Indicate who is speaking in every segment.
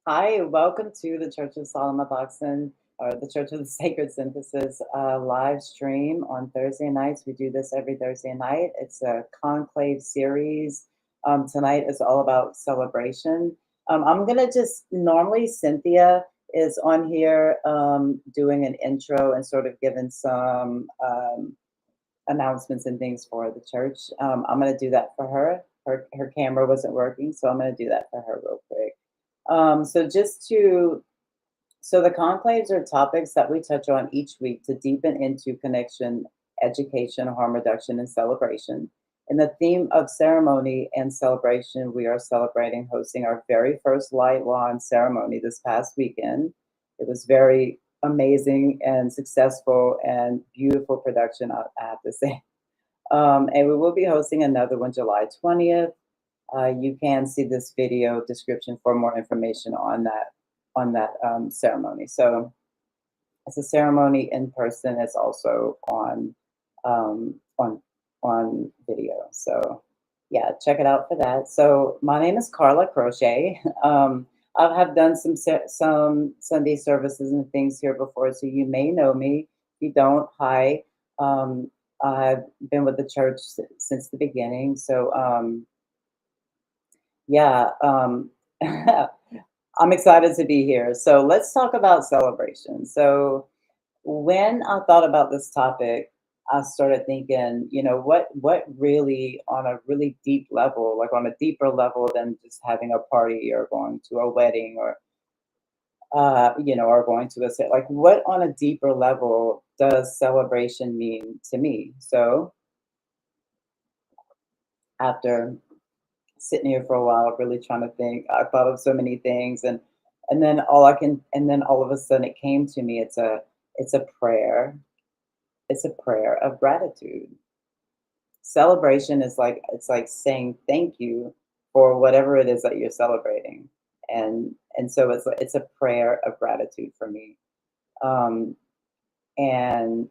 Speaker 1: Hi, welcome to the Church of Solomon Oxen, or the Church of the Sacred Synthesis live stream on Thursday nights. We do this every Thursday night. It's a conclave series. Tonight is all about celebration. I'm going to just, normally Cynthia is on here doing an intro and sort of giving some announcements and things for the church. I'm going to do that for her. Her camera wasn't working, so I'm going to do that for her real quick. So just to so the conclaves are topics that we touch on each week to deepen into connection, education, harm reduction, and celebration. In the theme of ceremony and celebration, we are celebrating hosting our very first light wand ceremony this past weekend. It was very amazing and successful and beautiful production, I have to say. And we will be hosting another one July 20th. You can see this video description for more information on that ceremony. So it's a ceremony in person. It's also um, on on video. So yeah, check it out for that. So my name is Carla Crochet. I have done some Sunday services and things here before, so you may know me. If you don't, hi. Um, I've been with the church since the beginning. So yeah, I'm excited to be here. So let's talk about celebration. So when I thought about this topic, I started thinking, what really on a really deep level, like on a deeper level than just having a party or going to a wedding or or going to a set, like what on a deeper level does celebration mean to me? So after sitting here for a while, really trying to think. I thought of so many things, and then all of a sudden it came to me. It's a prayer. It's a prayer of gratitude. Celebration is like it's like saying thank you for whatever it is that you're celebrating, and so it's a prayer of gratitude for me. Um, and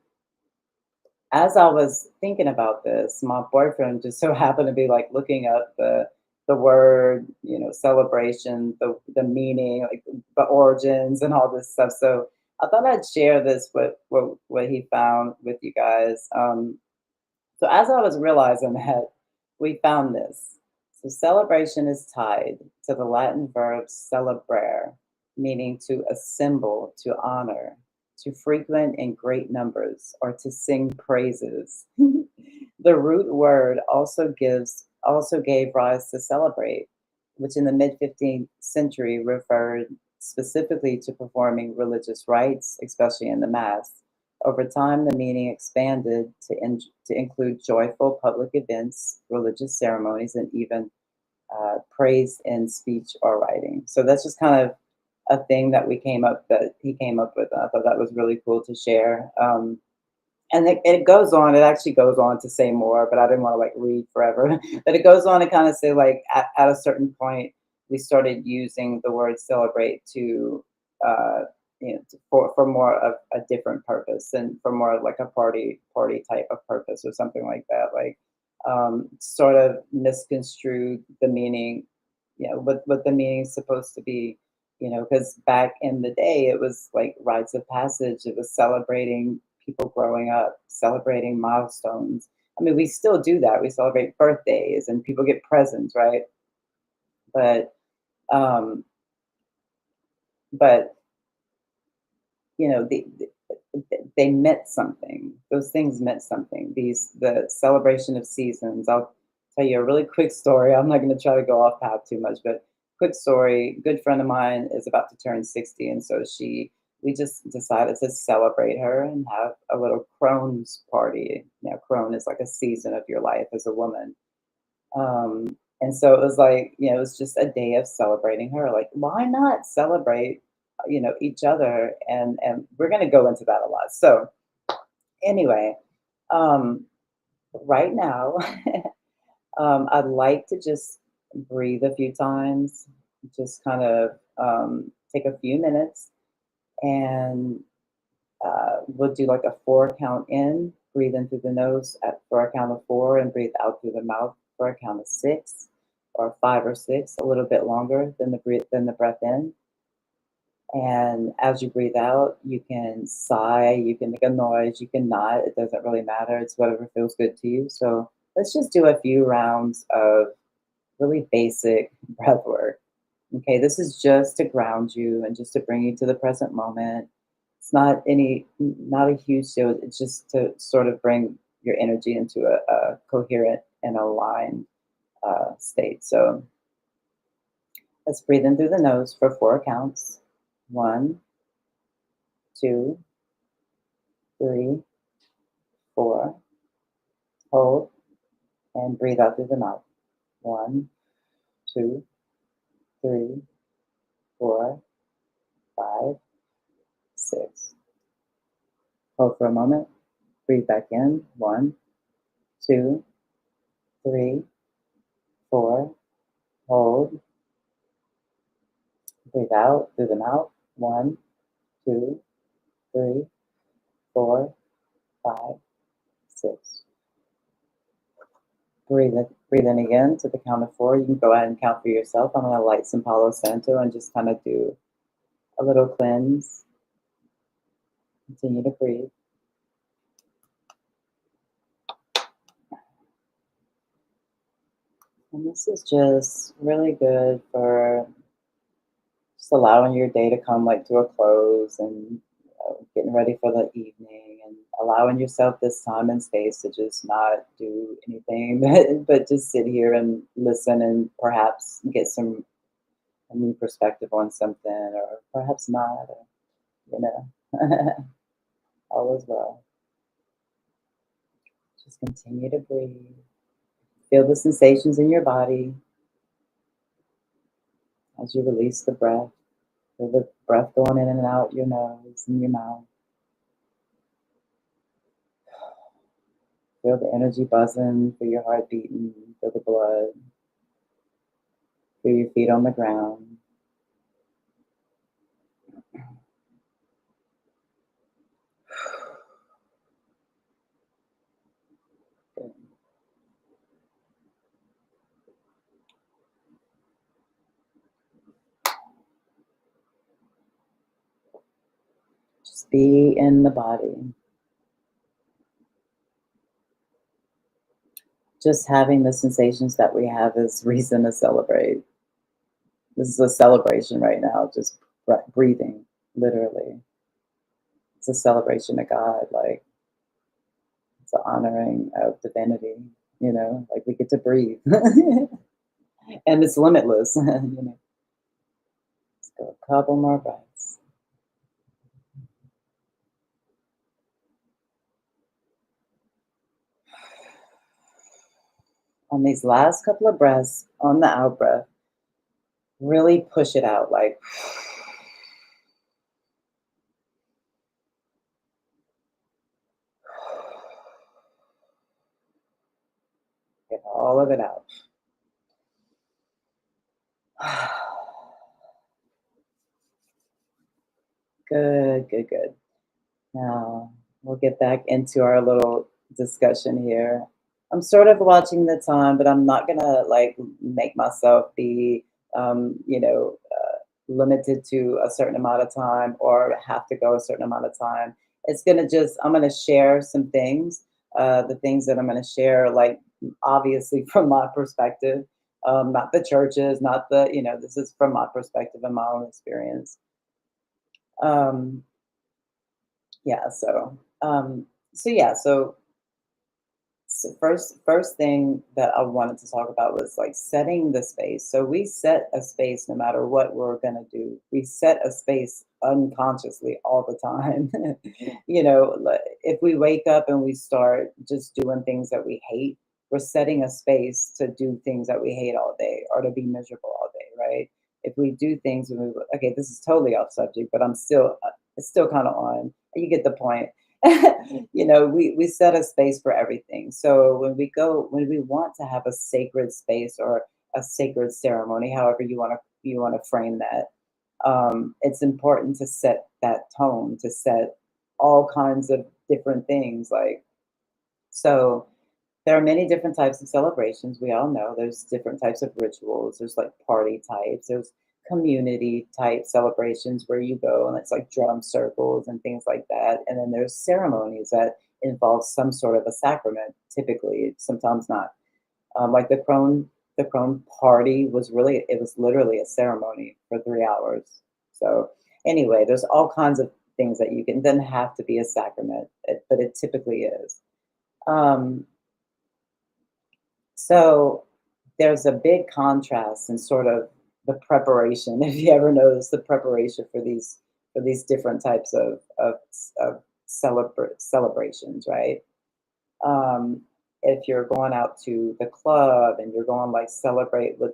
Speaker 1: as I was thinking about this, my boyfriend just so happened to be like looking up the word, celebration, the meaning, like the origins and all this stuff. So I thought I'd share this what he found with you guys. So as I was realizing that we found this. So celebration is tied to the Latin verb celebrare, meaning to assemble, to honor, to frequent in great numbers, or to sing praises. The root word also gave rise to celebrate, which in the mid 15th century referred specifically to performing religious rites, especially in the Mass. Over time, the meaning expanded to include joyful public events, religious ceremonies, and even praise in speech or writing. So that's just kind of a thing that he came up with. I thought that was really cool to share. And it goes on. It actually goes on to say more, but I didn't want to like read forever. But it goes on to kind of say like at a certain point we started using the word celebrate to uh, for more of a different purpose and for more like a party type of purpose or something like that. Like sort of misconstrued the meaning, what the meaning is supposed to be. Because back in the day it was like rites of passage. It was celebrating people growing up, celebrating milestones. I mean, we still do that. We celebrate birthdays and people get presents, right? But um, but they meant something. Those things meant something. The celebration of seasons. I'll tell you a really quick story. I'm not going to try to go off path too much, but quick story. Good friend of mine is about to turn 60, and so we just decided to celebrate her and have a little crones party. Crone is like a season of your life as a woman. And so it was like, it was just a day of celebrating her. Like, why not celebrate, each other? And we're going to go into that a lot. So anyway, um, right now, I'd like to just breathe a few times, just kind of take a few minutes, and we'll do like a 4 count in, breathe in through the nose for a count of 4, and breathe out through the mouth for a count of 6, or 5 or 6, a little bit longer than the breath in. And as you breathe out, you can sigh, you can make a noise, you can not. It doesn't really matter. It's whatever feels good to you. So let's just do a few rounds of really basic breath work. Okay, this is just to ground you and just to bring you to the present moment. It's not a huge deal. It's just to sort of bring your energy into a coherent and aligned state. So let's breathe in through the nose for 4 counts. One, two, three, four. Hold and breathe out through the mouth. One, two, three, four, five, six. Hold for a moment. Breathe back in. One, two, three, four. Hold. Breathe out through the mouth. One, two, three, four, five, six. Breathe in again to the count of four. You can go ahead and count for yourself. I'm going to light some Palo Santo and just kind of do a little cleanse. Continue to breathe. And this is just really good for just allowing your day to come like to a close and getting ready for the evening and allowing yourself this time and space to just not do anything but just sit here and listen and perhaps get some a new perspective on something or perhaps not, or, you know, all is well. Just continue to breathe. Feel the sensations in your body as you release the breath. Feel the breath going in and out your nose and your mouth. Feel the energy buzzing, feel your heart beating, feel the blood, feel your feet on the ground. Good. Just be in the body. Just having the sensations that we have is reason to celebrate. This is a celebration right now, just breathing, literally. It's a celebration of God, like it's an honoring of divinity, like we get to breathe. And it's limitless, Let's go a couple more breaths. On these last couple of breaths, on the out breath, really push it out, like get all of it out. Good, good, good. Now we'll get back into our little discussion here. I'm sort of watching the time, but I'm not gonna like make myself be, limited to a certain amount of time or have to go a certain amount of time. I'm gonna share some things. The things that I'm gonna share, like obviously from my perspective, not the churches, not this is from my perspective and my own experience. Um, yeah, so first thing that I wanted to talk about was like setting the space. So we set a space no matter what we're gonna do. We set a space unconsciously all the time. If we wake up and we start just doing things that we hate, we're setting a space to do things that we hate all day or to be miserable all day, right? If we do things and okay, this is totally off subject, but it's still kind of on. You get the point. We set a space for everything. So when we want to have a sacred space or a sacred ceremony, however you want to frame that, it's important to set that tone, to set all kinds of different things. Like, so there are many different types of celebrations. We all know there's different types of rituals. There's like party types. There's community type celebrations where you go and it's like drum circles and things like that. And then there's ceremonies that involve some sort of a sacrament, typically, sometimes not. Like the crone party was really, it was literally a ceremony for 3 hours. So anyway, there's all kinds of things that you can, doesn't have to be a sacrament, but it typically is. Um, so there's a big contrast in sort of the preparation. If you ever notice the preparation for these different types of celebrations, right? um, if you're going out to the club and you're going like celebrate with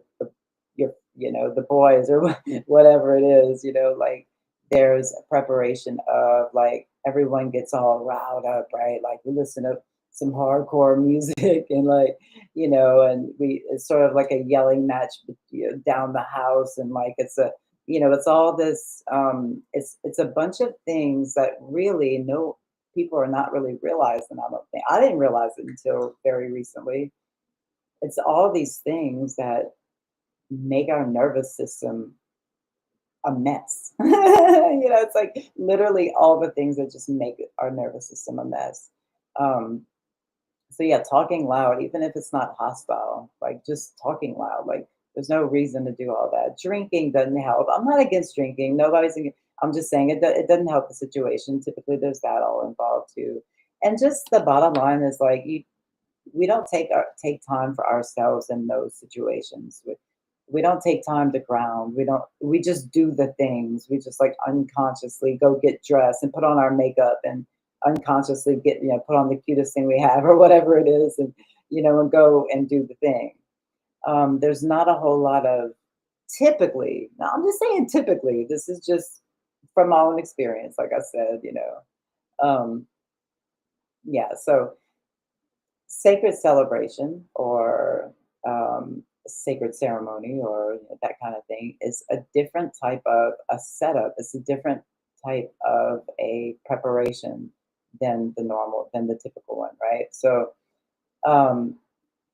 Speaker 1: your the boys or whatever it is, like there's a preparation of like everyone gets all riled up, right? Like we listen to some hardcore music and like and we it's sort of like a yelling match down the house, and like it's all this it's a bunch of things that really no people are not really realizing. I don't think I didn't realize it until very recently. It's all these things that make our nervous system a mess. It's like literally all the things that just make our nervous system a mess. Um, so yeah, talking loud, even if it's not hostile, like just talking loud, like there's no reason to do all that. Drinking doesn't help. I'm not against drinking. I'm just saying it doesn't help the situation. Typically, there's that all involved too. And just the bottom line is like we don't take time for ourselves in those situations. We don't take time to ground. We just do the things. We just like unconsciously go get dressed and put on our makeup and unconsciously get, put on the cutest thing we have or whatever it is, and and go and do the thing. There's not a whole lot of typically, now I'm just saying typically, this is just from my own experience, like I said, Um, yeah, so sacred celebration or sacred ceremony or that kind of thing is a different type of a setup. It's a different type of a preparation than the typical one, right? So um,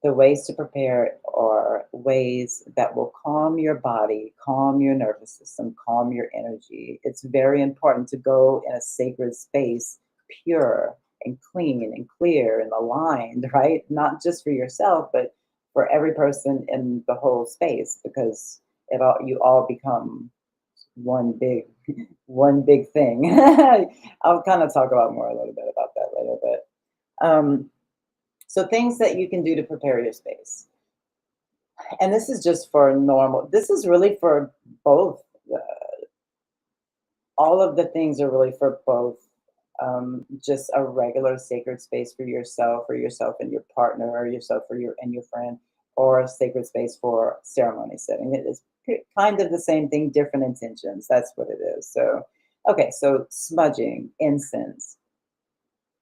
Speaker 1: the ways to prepare are ways that will calm your body, calm your nervous system, calm your energy. It's very important to go in a sacred space, pure and clean and clear and aligned, right? Not just for yourself, but for every person in the whole space, because you all become one big one big thing. I'll kind of talk about more a little bit about that later, but so things that you can do to prepare your space. And this is just for normal. This is really for both. Uh, all of the things are really for both. Just a regular sacred space for yourself and your partner, or yourself for your and your friend, or a sacred space for ceremony setting. It is kind of the same thing, different intentions. That's what it is. So, okay, so smudging, incense,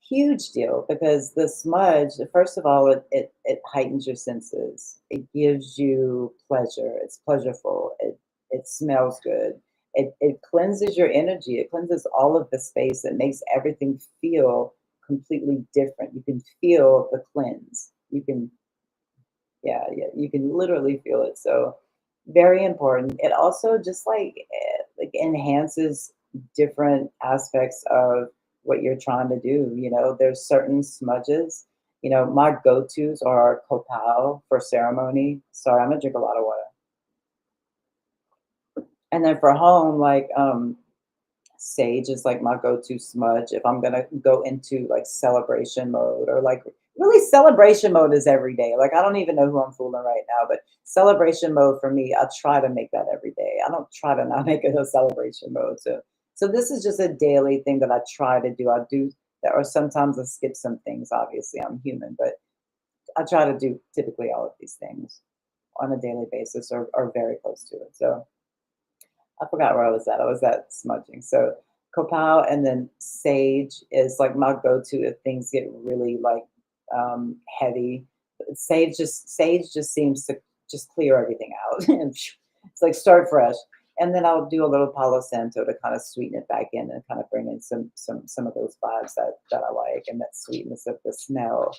Speaker 1: huge deal, because the smudge, first of all, it heightens your senses. It gives you pleasure. It's pleasureful. It smells good. It cleanses your energy. It cleanses all of the space. It makes everything feel completely different. You can feel the cleanse. You can, yeah, yeah, you can literally feel it. So very important. It also just like enhances different aspects of what you're trying to do. There's certain smudges. My go-tos are copal for ceremony. Sorry, I'm gonna drink a lot of water. And then for home, like sage is like my go-to smudge if I'm gonna go into like celebration mode, or like really celebration mode is every day. Like I don't even know who I'm fooling right now, but celebration mode for me, I try to make that every day. I don't try to not make it a celebration mode. So this is just a daily thing that I try to do. I do that, or sometimes I skip some things. Obviously, I'm human, but I try to do typically all of these things on a daily basis, or very close to it. So I forgot where I was at. I was at smudging. So copal and then sage is like my go-to if things get really like heavy. Sage just seems to just clear everything out and it's like start fresh. And then I'll do a little Palo Santo to kind of sweeten it back in and kind of bring in some of those vibes that I like, and that sweetness of the smell.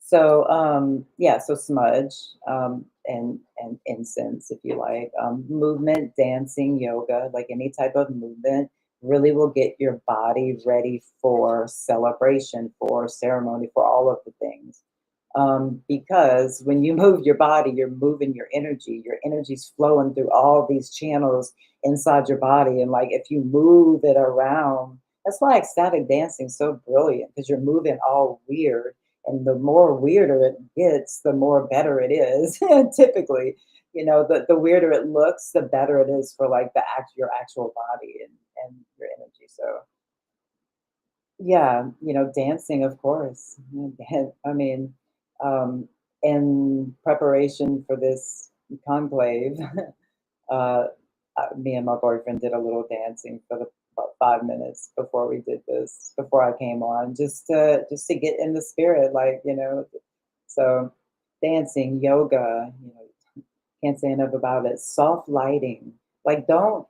Speaker 1: So yeah, so smudge and incense, if you like. Movement, dancing, yoga, like any type of movement, really will get your body ready for celebration, for ceremony, for all of the things. Because when you move your body, you're moving your energy. Your energy's flowing through all these channels inside your body, and like if you move it around, that's why ecstatic dancing is so brilliant because you're moving all weird, and the more weirder it gets, the more better it is. Typically, the weirder it looks, the better it is for like your actual body and your energy. So yeah, dancing, of course. I mean, um, in preparation for this conclave, uh, me and my boyfriend did a little dancing for about 5 minutes before we did this, before I came on, just to get in the spirit, like So, dancing, yoga, can't say enough about it. Soft lighting, like don't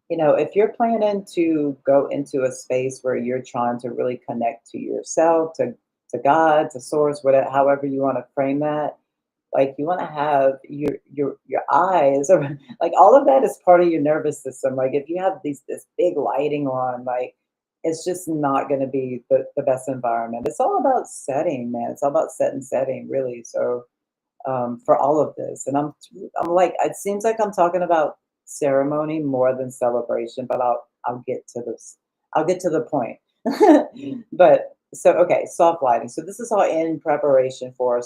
Speaker 1: if you're planning to go into a space where you're trying to really connect to yourself, to God, to source, whatever, however you want to frame that, like you want to have your eyes, or like all of that is part of your nervous system. Like if you have this big lighting on, like it's just not going to be the best environment. It's all about setting, man. It's all about setting, really. So for all of this. And I'm like, it seems like I'm talking about ceremony more than celebration, but I'll get to this. I'll get to the point. But so okay, soft lighting. So this is all in preparation for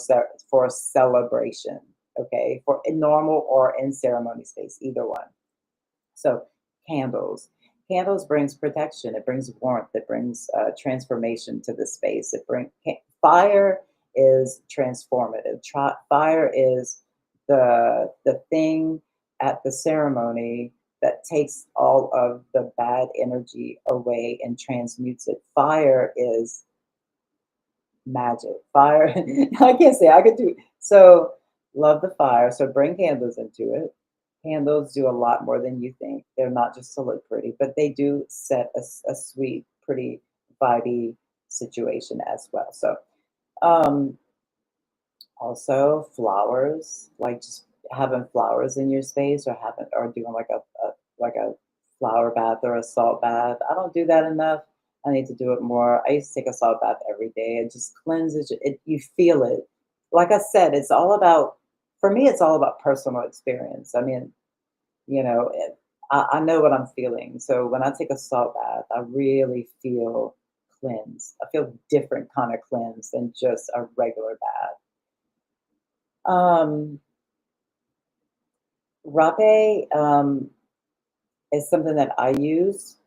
Speaker 1: for a celebration. Okay, for in normal or in ceremony space, either one. So candles. Candles brings protection. It brings warmth. It brings transformation to the space. Fire is transformative. Fire is the thing at the ceremony that takes all of the bad energy away and transmutes it. Fire is magic. Fire, I can't say I could do so. Love the fire. So bring candles into it. Candles do a lot more than you think. They're not just to look pretty, but they do set a sweet, pretty, vibey situation as well. So, um, also flowers, like just having flowers in your space, or doing like a flower bath or a salt bath. I don't do that enough. I need to do it more. I used to take a salt bath every day. It just cleanses it. You feel it. Like I said, it's all about for me. It's all about personal experience. I mean, I know what I'm feeling. So when I take a salt bath, I really feel cleansed. I feel different kind of cleanse than just a regular bath. Um, Rape is something that I use.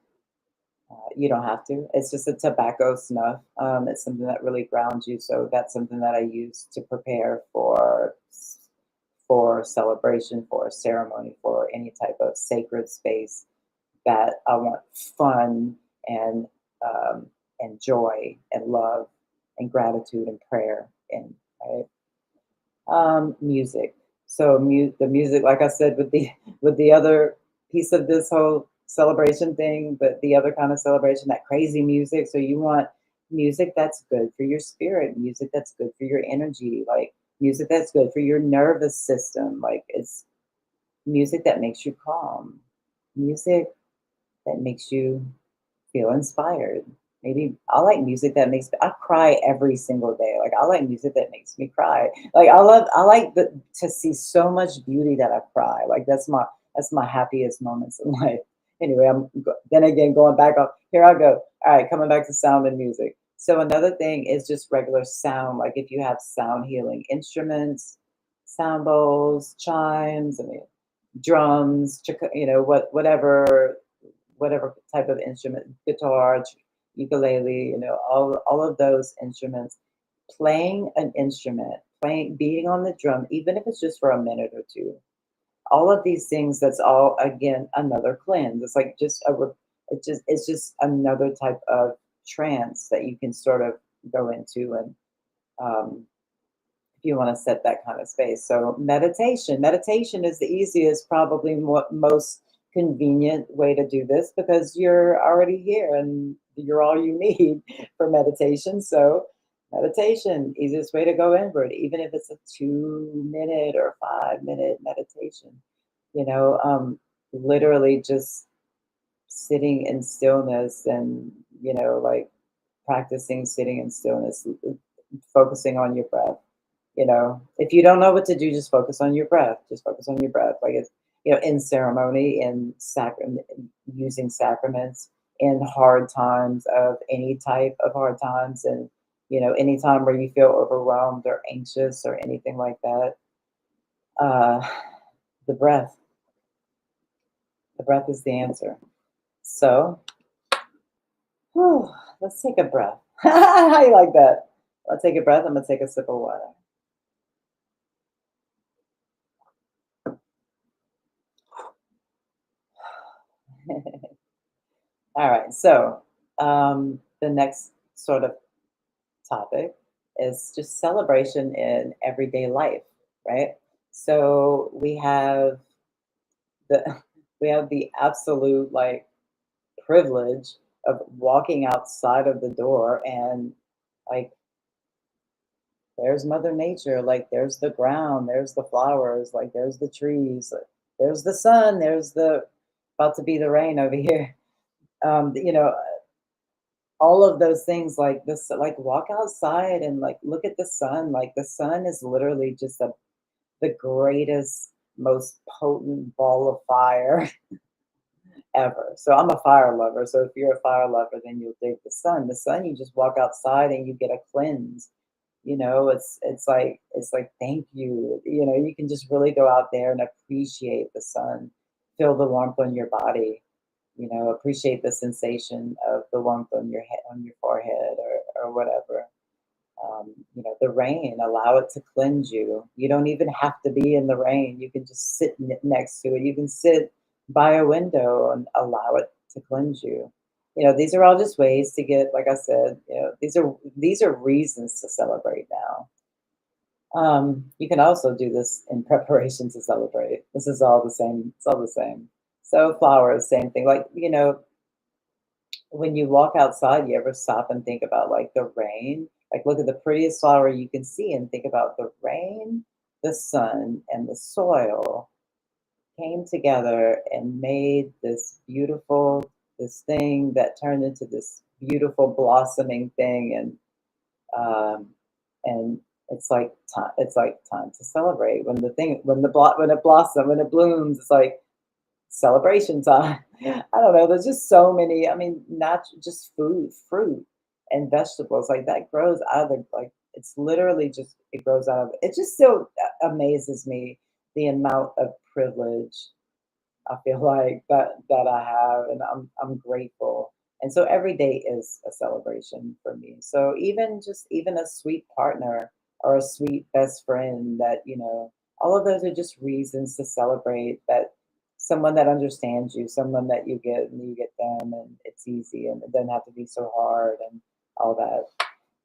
Speaker 1: You don't have to. It's just a tobacco snuff. It's something that really grounds you. So that's something that I use to prepare for celebration, for a ceremony, for any type of sacred space that I want fun and um, and joy and love and gratitude and prayer in. Right? Music. So the music, like I said, with the with the other piece of this whole celebration thing, but the other kind of celebration, that crazy music. So you want music that's good for your spirit, music that's good for your energy, like music that's good for your nervous system. Like it's music that makes you calm, music that makes you feel inspired. Maybe I like music that makes I cry every single day. Like I like music that makes me cry. Like I like to see so much beauty that I cry. Like that's my happiest moments in life. Anyway, then again going back up. Here I go. All right, coming back to sound and music. So another thing is just regular sound. Like if you have sound healing instruments, sound bowls, chimes, I mean drums, whatever type of instrument, guitar, ukulele, all of those instruments, playing an instrument, beating on the drum, even if it's just for a minute or two. All of these things, that's all again another cleanse. It's like it's just another type of trance that you can sort of go into and um, if you want to set that kind of space. So meditation is the easiest, probably most convenient way to do this because you're already here and you're all you need for meditation. So Meditation, easiest way to go inward, even if it's a 2 minute or 5 minute meditation. You know, literally just sitting in stillness and, like practicing sitting in stillness, focusing on your breath. If you don't know what to do, just focus on your breath. Just focus on your breath. Like it's, in ceremony, in sacrament, using sacraments, in hard times of any type of hard times, and any time where you feel overwhelmed or anxious or anything like that. Uh, the breath, the breath is the answer. So, whew, let's take a breath. How you like that? Let's take a breath. I'm gonna take a sip of water. All right. So, the next sort of topic is just celebration in everyday life, right? So the we have the absolute like privilege of walking outside of the door, and like there's Mother Nature, like there's the ground, there's the flowers, like there's the trees, like, there's the sun, there's the about to be the rain over here. Um, you know, all of those things, like this, like walk outside and like look at the sun. Like the sun is literally just the greatest, most potent ball of fire ever. So I'm a fire lover. So if you're a fire lover, then you'll dig the sun. The sun, you just walk outside and you get a cleanse. It's like thank you. You can just really go out there and appreciate the sun, feel the warmth on your body. Appreciate the sensation of the warmth on your head, on your forehead, or whatever. The rain, allow it to cleanse you. You don't even have to be in the rain. You can just sit next to it. You can sit by a window and allow it to cleanse you. These are all just ways to get, like I said, these are reasons to celebrate now. You can also do this in preparation to celebrate. This is all the same. It's all the same. So flowers, same thing. Like, when you walk outside, you ever stop and think about like the rain? Like look at the prettiest flower you can see and think about the rain, the sun, and the soil came together and made this thing that turned into this beautiful blossoming thing. And it's like time to celebrate when when it blossoms, when it blooms. It's like celebration time. I don't know. There's just so many. I mean, not just food, fruit and vegetables like that grows out of like it's literally just it grows out of it. Just still amazes me the amount of privilege I feel like that I have, and I'm grateful. And so every day is a celebration for me. So even a sweet partner or a sweet best friend that, all of those are just reasons to celebrate that someone that understands you, someone that you get them and it's easy and it doesn't have to be so hard and all that.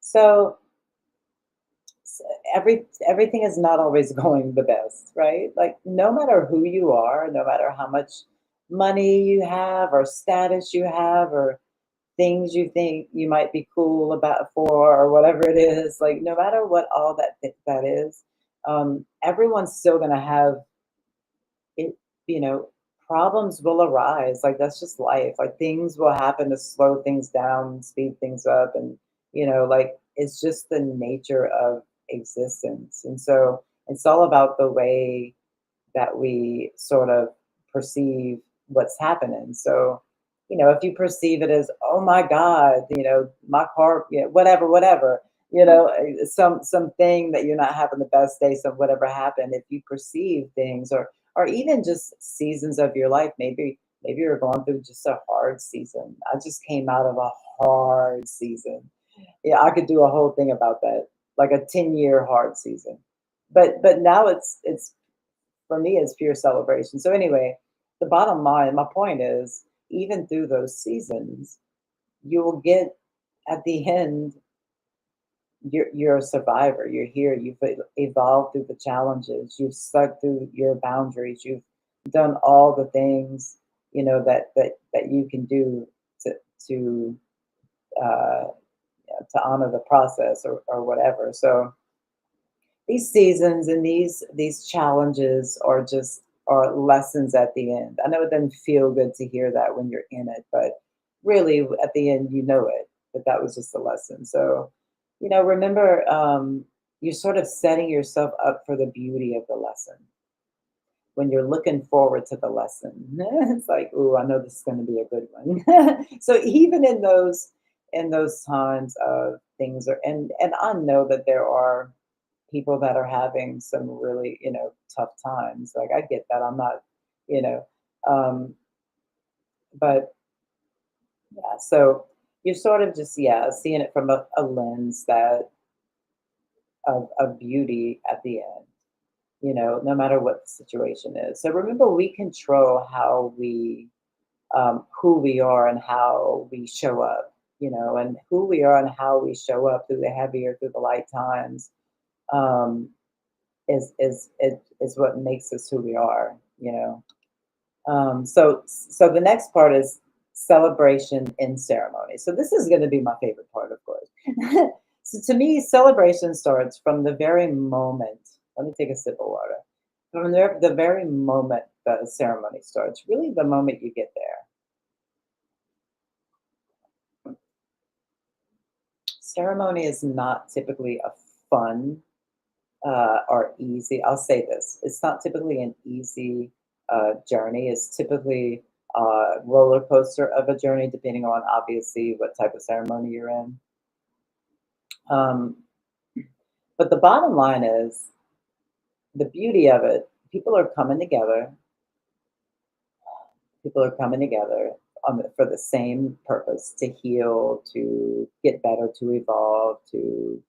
Speaker 1: So s- everything is not always going the best, right? Like no matter who you are, no matter how much money you have or status you have or things you think you might be cool about for or whatever it is, like no matter what all that is, everyone's still going to have it, you know, problems will arise. Like that's just life. Like things will happen to slow things down, speed things up, and like it's just the nature of existence. And so it's all about the way that we sort of perceive what's happening. So, if you perceive it as, oh my God, my car, whatever, whatever, something that you're not having the best day, so whatever happened, if you perceive things or even just seasons of your life, maybe you're going through just a hard season. I just came out of a hard season. Yeah, I could do a whole thing about that, like a 10-year hard season. But now it's for me it's pure celebration. So anyway, the bottom line, my point is, even through those seasons, you will get at the end, you're a survivor. You're here. You've evolved through the challenges. You've stuck through your boundaries. You've done all the things that you can do to uh, to honor the process or whatever. So these seasons and these challenges are lessons at the end. I know it doesn't feel good to hear that when you're in it, but really at the end you know it, that that was just a lesson. So, remember, you're sort of setting yourself up for the beauty of the lesson when you're looking forward to the lesson. It's like, "Ooh, I know this is going to be a good one." So even in those times of things are and I know that there are people that are having some really, tough times. Like I get that. I'm not, you know, um, but yeah, so you're sort of just, yeah, seeing it from a lens that of beauty at the end, no matter what the situation is. So remember, we control who we are and how we show up, and who we are and how we show up through the heavy or through the light times. Um, is what makes us who we are. So the next part is celebration in ceremony. So this is going to be my favorite part, of course. So to me, celebration starts from the very moment. Let me take a sip of water. From the very moment the ceremony starts, really the moment you get there. Ceremony is not typically a fun are easy. I'll say this: it's not typically an easy journey. It's typically a roller coaster of a journey, depending on obviously what type of ceremony you're in. Um, but the bottom line is the beauty of it. People are coming together. People are coming together for the same purpose: to heal, to get better, to evolve, to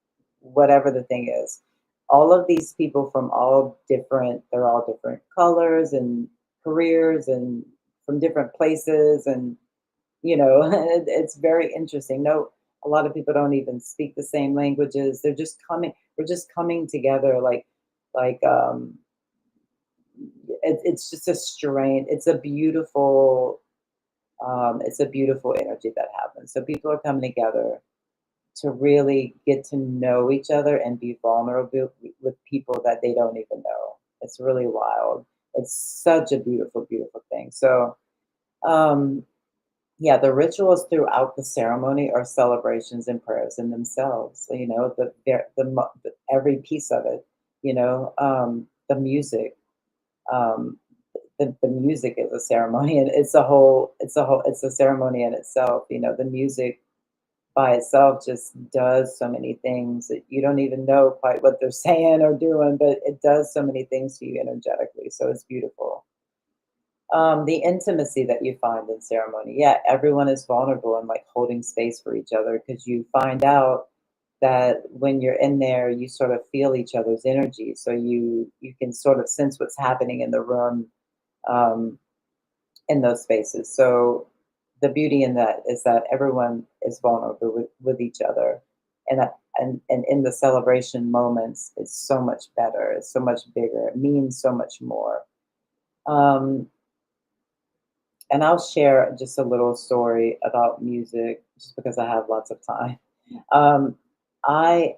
Speaker 1: whatever the thing is. All of these people from they're all different colors and careers and from different places. And, it's very interesting. No, a lot of people don't even speak the same languages. We're just coming together like, it's just a strain. It's a beautiful energy that happens. So people are coming together to really get to know each other and be vulnerable with people that they don't even know. It's really wild. It's such a beautiful, beautiful thing. So, um, yeah, the rituals throughout the ceremony are celebrations and prayers in themselves. So, every piece of it. The music. Um, the music is a ceremony, and it's a ceremony in itself. The music by itself just does so many things that you don't even know quite what they're saying or doing, but it does so many things to you energetically. So it's beautiful. The intimacy that you find in ceremony. Yeah, everyone is vulnerable and like holding space for each other because you find out that when you're in there, you sort of feel each other's energy. So you can sort of sense what's happening in the room, um, in those spaces. So the beauty in that is that everyone is vulnerable with each other. And in the celebration moments, it's so much better. It's so much bigger. It means so much more. Um, and I'll share just a little story about music, just because I have lots of time. Um, I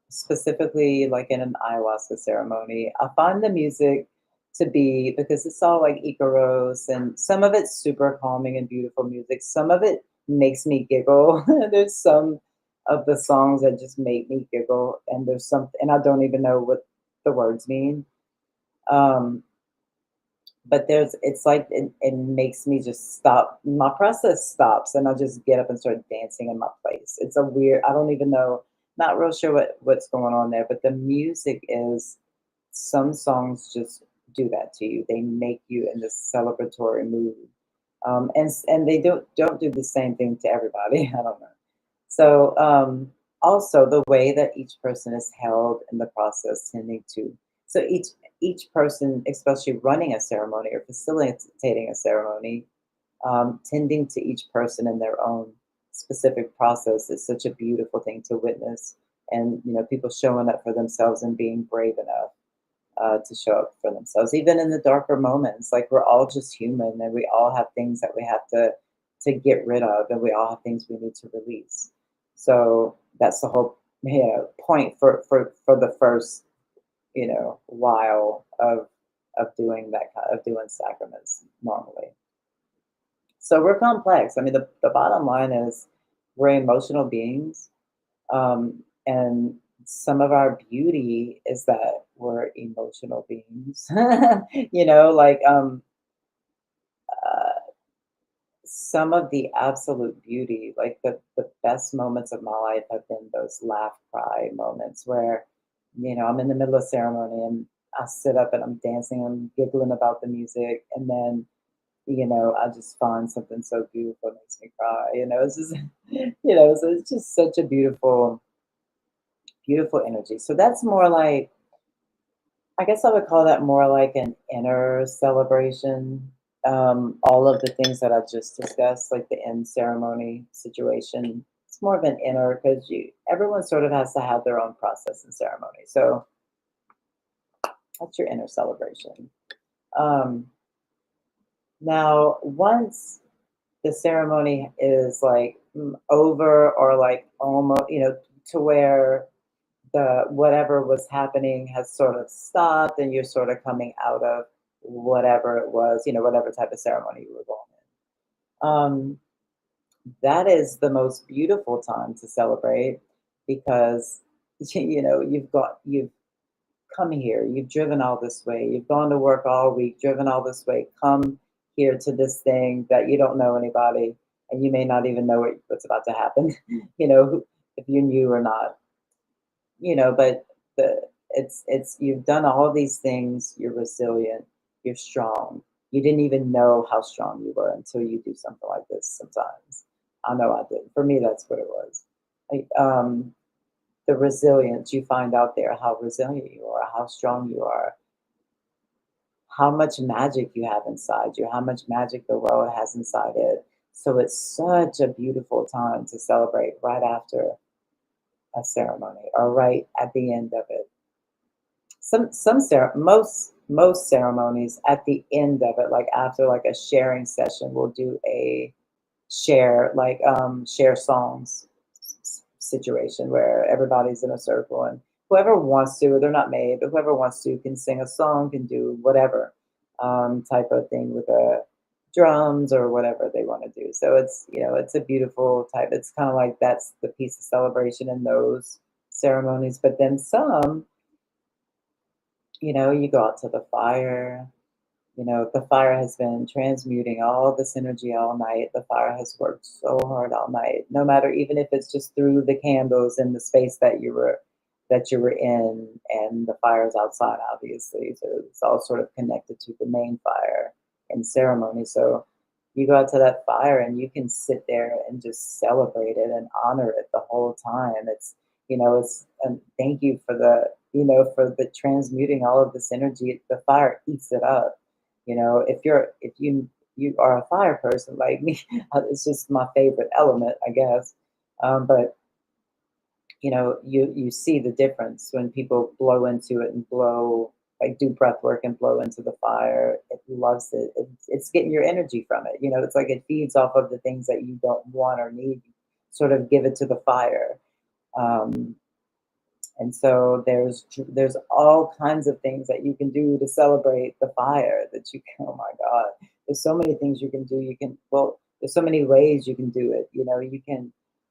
Speaker 1: specifically like in an ayahuasca ceremony, I find the music to be because it's all like Icaros, and some of it's super calming and beautiful music. Some of it makes me giggle. There's some of the songs that just make me giggle, and there's some, and I don't even know what the words mean. Um, but it's like it makes me just stop. My process stops, and I just get up and start dancing in my place. It's a weird. I don't even know. Not real sure what's going on there, but the music is. Some songs just do that to you. They make you in this celebratory mood, and they don't do the same thing to everybody. I don't know. So, also the way that each person is held in the process, tending to so each person, especially running a ceremony or facilitating a ceremony, tending to each person in their own specific process is such a beautiful thing to witness. And people showing up for themselves and being brave enough to show up for themselves, even in the darker moments. Like we're all just human, and we all have things that we have to get rid of, and we all have things we need to release. So That's the whole, point for the first, while of doing of doing sacraments normally. So we're complex. I mean, the bottom line is we're emotional beings, and some of our beauty is that we're emotional beings. Like uh, some of the absolute beauty, like the best moments of my life have been those laugh cry moments where, I'm in the middle of ceremony and I sit up and I'm dancing, I'm giggling about the music, and then, I just find something so beautiful that makes me cry. It's just, so it's just such a beautiful, beautiful energy. So that's more like, I guess I would call that more like an inner celebration. All of the things that I just discussed, like the end ceremony situation, it's more of an inner because everyone sort of has to have their own process and ceremony. So that's your inner celebration. Um, Now, once the ceremony is like over or like almost, to where the whatever was happening has sort of stopped and you're sort of coming out of whatever it was, whatever type of ceremony you were going in. That is the most beautiful time to celebrate because you've come here, you've driven all this way, you've gone to work all week, driven all this way, come here to this thing that you don't know anybody and you may not even know what's about to happen, if you knew or not, but the it's you've done all these things, you're resilient, you're strong. You didn't even know how strong you were until you do something like this sometimes. I know I did. For me, that's what it was. Like, the resilience you find out there, how resilient you are, how strong you are, how much magic you have inside you, how much magic the world has inside it. So it's such a beautiful time to celebrate right after a ceremony or right at the end of it. Most ceremonies at the end of it, like after like a sharing session, we'll do a share songs situation where everybody's in a circle and whoever wants to, they're not made, but whoever wants to can sing a song, can do whatever type of thing with a drums or whatever they want to do. So it's a beautiful type. It's kind of like that's the piece of celebration in those ceremonies. But then some, you go out to the fire. The fire has been transmuting all this energy all night. The fire has worked so hard all night. No matter, even if it's just through the candles in the space that you were in, and the fire's outside, obviously. So it's all sort of connected to the main fire and ceremony. So you go out to that fire and you can sit there and just celebrate it and honor it the whole time. It's and thank you for the transmuting all of this energy. The fire eats it up. If you are a fire person like me, it's just my favorite element, I guess. But you see the difference when people blow into it and blow, like, do breath work and blow into the fire. It loves it. It's getting your energy from it. It's like it feeds off of the things that you don't want or need. Sort of give it to the fire. Um, and so there's all kinds of things that you can do to celebrate the fire that you can, oh my God, there's so many things you can do. There's so many ways you can do it.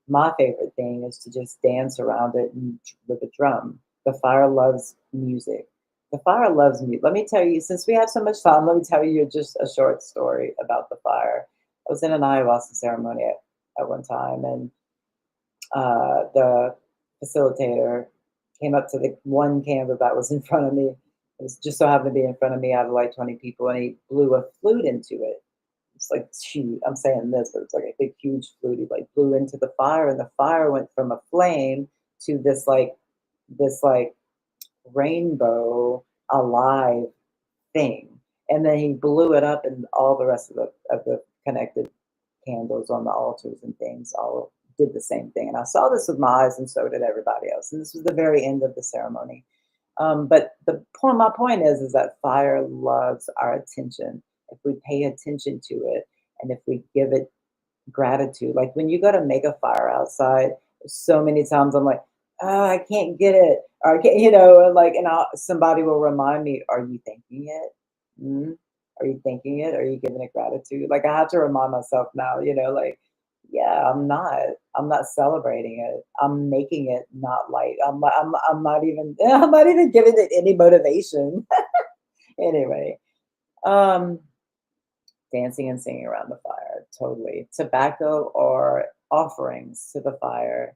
Speaker 1: My favorite thing is to just dance around it with a drum. The fire loves music. The fire loves me. Let me tell you, since we have so much time, let me tell you just a short story about the fire. I was in an ayahuasca ceremony at one time, and the facilitator came up to the one candle that was in front of me. It was just so happened to be in front of me out of like 20 people, and he blew a flute into it. It's like huge. I'm saying this, but it's like a big, huge flute. He like blew into the fire, and the fire went from a flame to this like rainbow alive thing. And then he blew it up, and all the rest of the connected candles on the altars and things all did the same thing. And I saw this with my eyes, and so did everybody else. And this was the very end of the ceremony. But my point is that fire loves our attention. If we pay attention to it, and if we give it gratitude, like when you go to make a fire outside, So many times I'm like, "Oh, I can't get it," or I can't, and like, somebody will remind me, "Are you thanking it? Mm? Are you thanking it? Are you giving it gratitude?" Like I have to remind myself now, like, yeah, I'm not. I'm not celebrating it. I'm making it not light. I'm not even. I'm not even giving it any motivation. Anyway, um, dancing and singing around the fire, totally. Tobacco or offerings to the fire.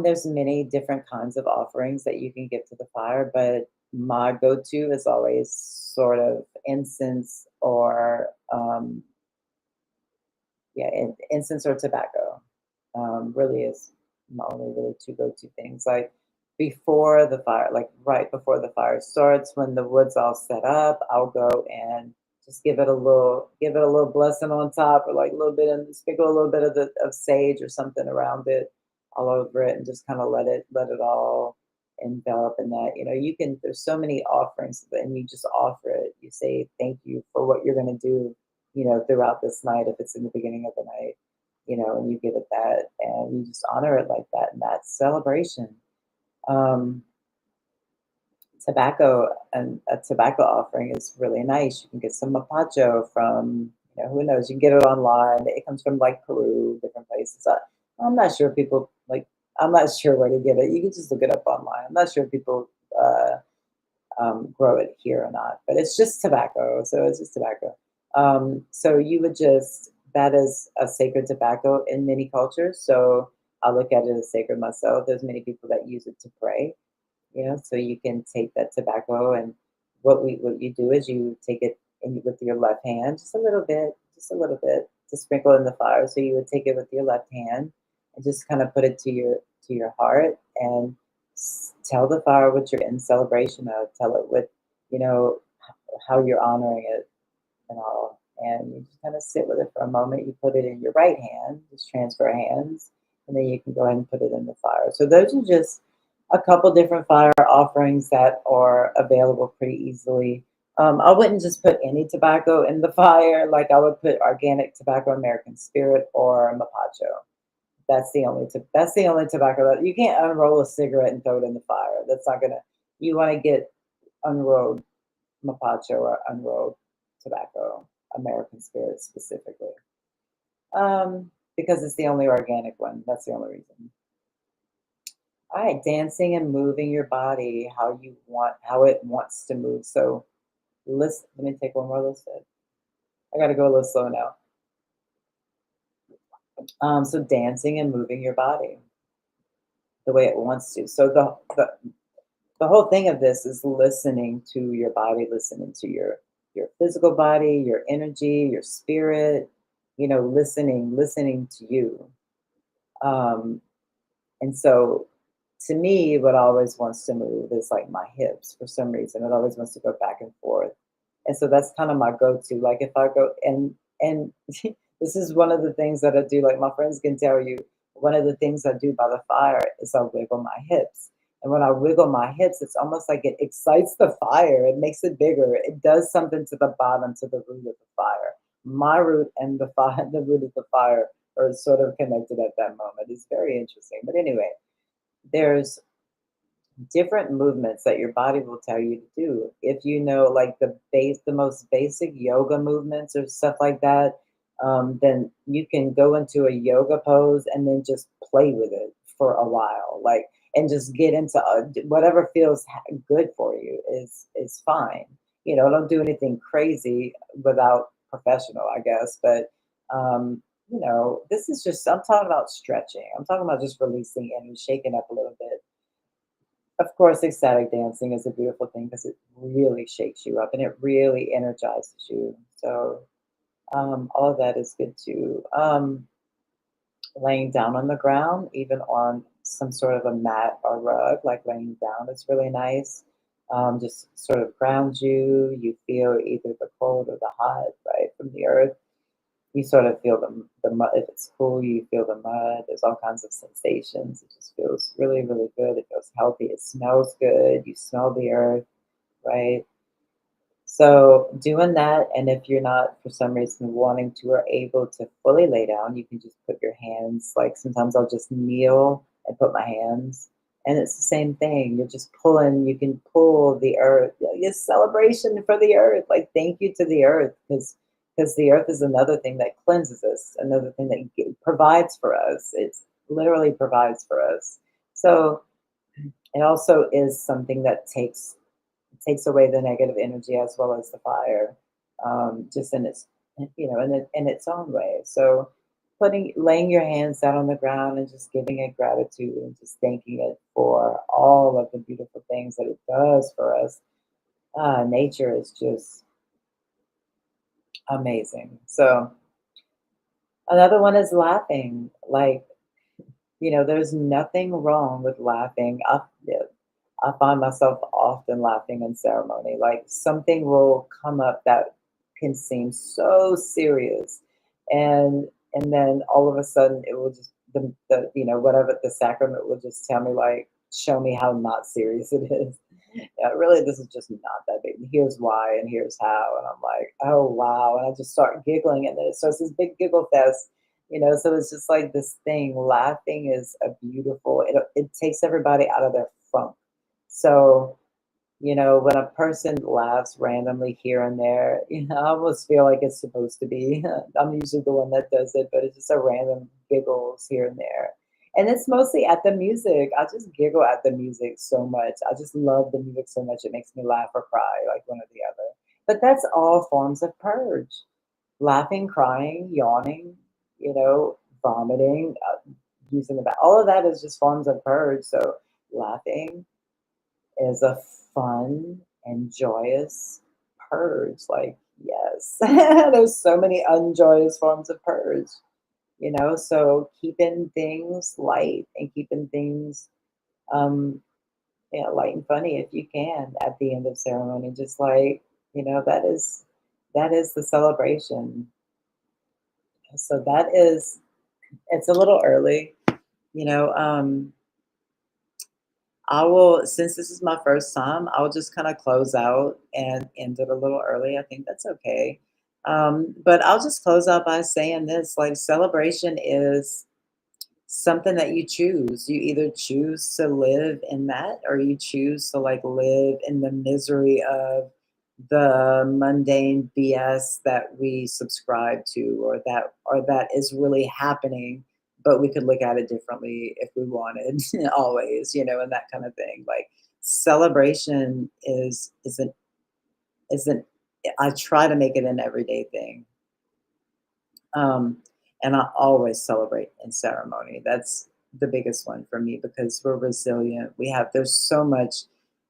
Speaker 1: There's many different kinds of offerings that you can give to the fire, but my go-to is always sort of incense or yeah, incense or tobacco. Really is my only really two go-to things. Like before the fire, like right before the fire starts, when the wood's all set up, I'll go and just give it a little blessing on top, or like a little bit, and sprinkle a little bit of sage or something around it, all over it, and just kind of let it all envelop in that. You can. There's so many offerings, and you just offer it. You say thank you for what you're going to do, throughout this night, if it's in the beginning of the night, and you give it that, and you just honor it like that, and that's celebration. Um, Tobacco and a tobacco offering is really nice. You can get some mapacho from, who knows, you can get it online. It comes from like Peru, different places. I'm not sure people like, I'm not sure where to get it. You can just look it up online. I'm not sure people grow it here or not, but it's just tobacco. So it's just tobacco. So you would just, that is a sacred tobacco in many cultures. So I look at it as sacred myself. There's many people that use it to pray, so you can take that tobacco, and what you do is you take it in with your left hand, just a little bit to sprinkle in the fire. So you would take it with your left hand and just kind of put it to your heart, and tell the fire what you're in celebration of. Tell it with, you know, how you're honoring it and all. And you just kind of sit with it for a moment. You put it in your right hand, just transfer hands, and then you can go ahead and put it in the fire. So those are just a couple different fire offerings that are available pretty easily. I wouldn't just put any tobacco in the fire. Like I would put organic tobacco, American Spirit, or Mapacho. That's the only tobacco that you can't unroll a cigarette and throw it in the fire. That's not gonna. You want to get unrolled Mapacho or unrolled tobacco, American Spirit specifically, because it's the only organic one. That's the only reason. All right, dancing and moving your body how it wants to move. So listen, let me take one more listen. I gotta go a little slow now. So dancing and moving your body the way it wants to. So the whole thing of this is listening to your body, listening to your physical body, your energy, your spirit, listening to you. Um, And so to me, what always wants to move is like my hips for some reason. It always wants to go back and forth. And so that's kind of my go-to. Like if I go and this is one of the things that I do, like my friends can tell you, one of the things I do by the fire is I wiggle my hips. And when I wiggle my hips, it's almost like it excites the fire. It makes it bigger. It does something to the bottom, to the root of the fire. My root and the fire, the root of the fire are sort of connected at that moment. It's very interesting. But anyway, there's different movements that your body will tell you to do. If you know, like the most basic yoga movements or stuff like that, then you can go into a yoga pose and then just play with it for a while, like, and just get into whatever feels good for you is fine. Don't do anything crazy without professional, I guess. But this is just, I'm talking about stretching. I'm talking about just releasing and shaking up a little bit. Of course, ecstatic dancing is a beautiful thing because it really shakes you up and it really energizes you. So all of that is good too. Laying down on the ground, even on some sort of a mat or rug, like laying down is really nice. Just sort of grounds you. You feel either the cold or the hot, right, from the earth. You sort of feel the mud. If it's cool, you feel the mud. There's all kinds of sensations. It just feels really, really good. It feels healthy. It smells good. You smell the earth, right? So doing that, and if you're not for some reason wanting to or able to fully lay down, you can just put your hands, like sometimes I'll just kneel and put my hands, and it's the same thing. You're just pulling, you can pull the earth. It's celebration for the earth. Like thank you to the earth, because the earth is another thing that cleanses us, another thing that provides for us. It's literally provides for us. So it also is something that takes away the negative energy as well as the fire, just in its in its own way. So laying your hands down on the ground and just giving it gratitude and just thanking it for all of the beautiful things that it does for us. Nature is just amazing. So another one is laughing. Like, there's nothing wrong with laughing. I find myself often laughing in ceremony. Like something will come up that can seem so serious, and then all of a sudden it will just whatever the sacrament will just tell me, like, show me how not serious it is. Yeah, really, this is just not that big. Here's why and here's how, and I'm like, oh wow, and I just start giggling, and then it starts this big giggle fest. So it's just like this thing. Laughing is a beautiful. It takes everybody out of their funk. So, when a person laughs randomly here and there, I almost feel like it's supposed to be. I'm usually the one that does it, but it's just a random giggles here and there. And it's mostly at the music. I just giggle at the music so much. I just love the music so much. It makes me laugh or cry, like one or the other. But that's all forms of purge: laughing, crying, yawning, vomiting, using the bath. All of that is just forms of purge. So, laughing is a fun and joyous purge. Like, yes, there's so many unjoyous forms of purge, so keeping things light and keeping things, um, light and funny if you can at the end of ceremony, just like, that is the celebration. So it's a little early, you know, um, I will, since this is my first time, I'll just kind of close out and end it a little early. I think that's okay. But I'll just close out by saying this, like, celebration is something that you choose. You either choose to live in that, or you choose to like live in the misery of the mundane BS that we subscribe to, or that is really happening, but we could look at it differently if we wanted, always, and that kind of thing. Like, celebration isn't I try to make it an everyday thing. Um, and I always celebrate in ceremony. That's the biggest one for me, because we're resilient. There's so much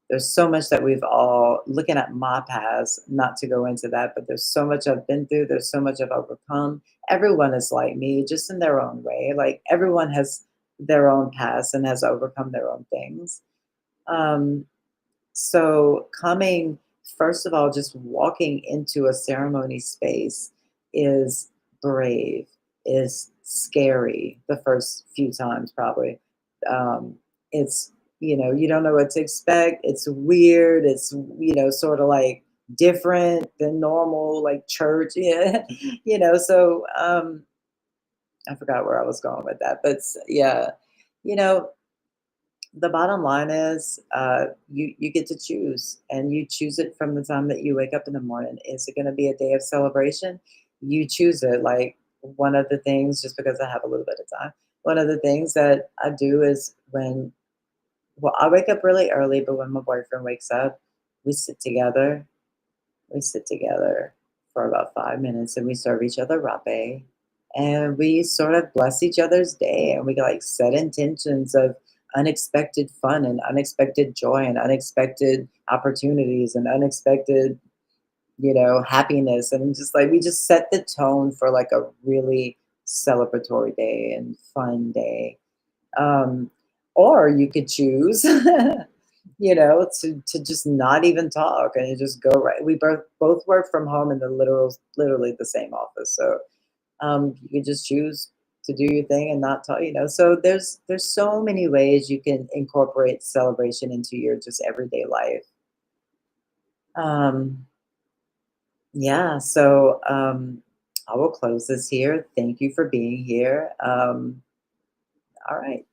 Speaker 1: that we've all, looking at my past, not to go into that, but there's so much I've been through. There's so much I've overcome. Everyone is like me, just in their own way. Like, everyone has their own past and has overcome their own things. Um, so coming, first of all, just walking into a ceremony space is brave, is scary the first few times, probably. It's, you don't know what to expect. It's weird. It's, sort of like different than normal, like church. Yeah. I forgot where I was going with that, but yeah, you know, the bottom line is, you get to choose, and you choose it from the time that you wake up in the morning. Is it going to be a day of celebration? You choose it. Like, one of the things, just because I have a little bit of time, one of the things that I do is, I wake up really early, but when my boyfriend wakes up, we sit together. We sit together for about 5 minutes, and we serve each other rape, and we sort of bless each other's day, and we like set intentions of unexpected fun and unexpected joy and unexpected opportunities and unexpected, happiness. And just like, we just set the tone for like a really celebratory day and fun day. Um, or you could choose, to just not even talk, and you just go right. We both work from home in literally the same office, so you can just choose to do your thing and not talk. So there's so many ways you can incorporate celebration into your just everyday life. Um, Yeah, so I will close this here. Thank you for being here. All right.